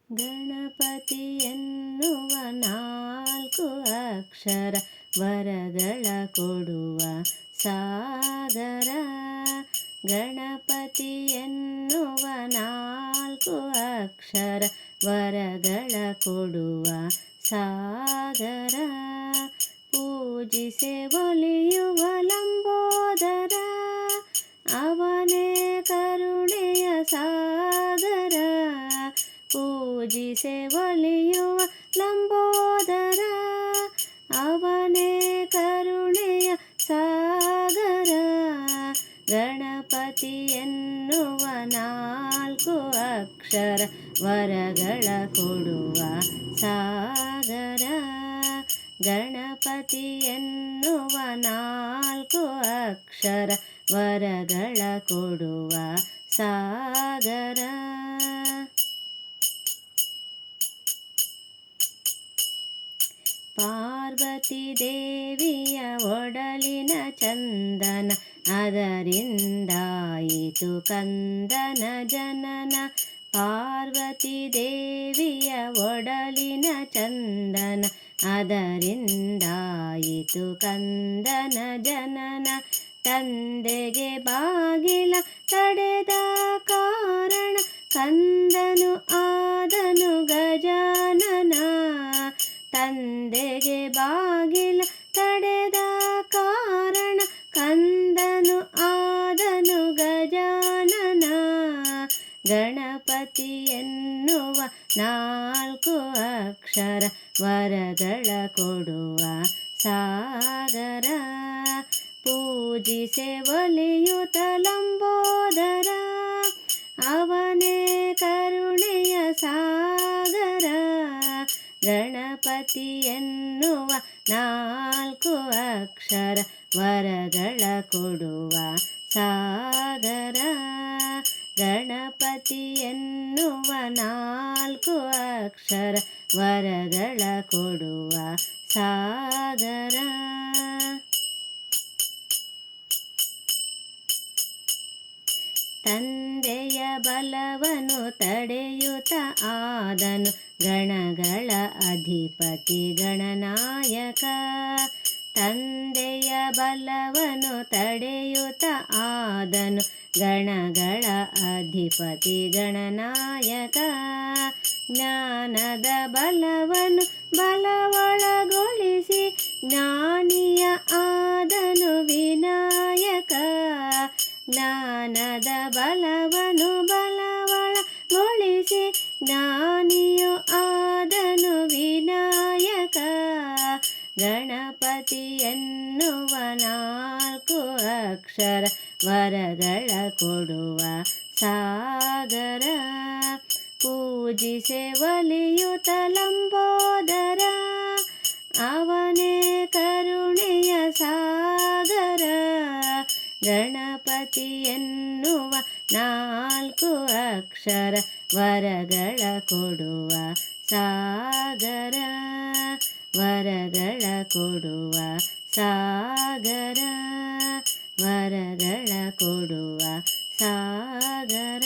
ಗಣಪತಿ ಎನ್ನುವ 4 ಅಕ್ಷರ ವರಗಳ ಕೊಡುವ ಸಾಗರ. ಗಣಪತಿ ಎನ್ನುವ 4 ಅಕ್ಷರ ವರಗಳ ಕೊಡುವ ಸಾಗರ. ಪೂಜಿಸೆ ಒಲಿಯುವ ಲಂಬೋದರ, ಅವನೇ ಕರುಣೆಯ ಸಾಗರ. ಪೂಜಿಸೆ ಒಲಿಯುವ ಲಂಬೋದರ, ಅವನೇ ಕರುಣೆಯ ಸಾಗರ. ಗಣಪತಿ ಎನ್ನುವ 4 ಅಕ್ಷರ ವರಗಳ ಕೊಡುವ ಸಾಗರ. ಗಣಪತಿ ಎನ್ನುವ 4 ಅಕ್ಷರ ವರಗಳ ಕೊಡುವ ಸಾಗರ. ಪಾರ್ವತಿ ದೇವಿಯ ಒಡಲಿನ ಚಂದನ, ಅದರಿಂದಾಯಿತು ಕಂದನ ಜನನ. ಪಾರ್ವತಿ ದೇವಿಯ ಒಡಲಿನ ಚಂದನ, ಅದರಿಂದಾಯಿತು ಕಂದನ ಜನನ. ತಂದೆಗೆ ಬಾಗಿಲ ತಡೆದ ಕಾರಣ, ಕಂದನು ಆದನು ಗಜಾನನ. ತಂದೆಗೆ ಬಾಗಿಲ ತಡೆದ ಕಾರಣ, ಕಂದನು ಆದನು ಗಜಾನನ. ಗಣಪತಿ ಎನ್ನುವ 4 ಅಕ್ಷರ ವರಗಳ ಕೊಡುವ ಸಾಗರ. ಪೂಜಿಸೆ ಒಲಿಯುತ ಲಂಬೋದರ, ಅವನೇ ಕರುಣೆಯ ಸಾಗರ. ಗಣಪತಿ ಎನ್ನುವ 4 ಅಕ್ಷರ ವರಗಳ ಕೊಡುವ ಸಾಗರ. ಗಣಪತಿ ಎನ್ನುವ 4 ಅಕ್ಷರ ವರಗಳ ಕೊಡುವ ಸಾಗರ. ತಂದೆಯ ಬಲವನು ತಡೆಯುತ್ತ ಆದನು ಗಣಗಳ ಅಧಿಪತಿ ಗಣನಾಯಕ. ತಂದೆಯ ಬಲವನು ತಡೆಯುತ್ತ ಆದನು ಗಣಗಳ ಅಧಿಪತಿ ಗಣನಾಯಕ. ಜ್ಞಾನದ ಬಲವನು ಬಲವೊಳಗೊಳಿಸಿ ಜ್ಞಾನಿಯ ಆದನು ವಿನಾಯಕ. ಜ್ಞಾನದ ಬಲವನು ಬಲವೊಳಗೊಳಿಸಿ ಜ್ಞಾನಿಯು ಆದನು ವಿನಾಯಕ. ಗಣಪತಿ ಎನ್ನುವ 4 ಅಕ್ಷರ ವರಗಳ ಕೊಡುವ ಸಾಗರ. ಪೂಜಿಸೆ ಒಲಿಯುತ ಲಂಬೋದರ, ಅವನೇ ಕರುಣೆಯ ಸಾಗರ. ಗಣಪತಿ ಎನ್ನುವ 4 ಅಕ್ಷರ ವರಗಳ ಕೊಡುವ ಸಾಗರ. ವರಗಳ ಕೊಡುವ ಸಾಗರ. ವರಗಳ ಕೊಡುವ ಸಾಗರ.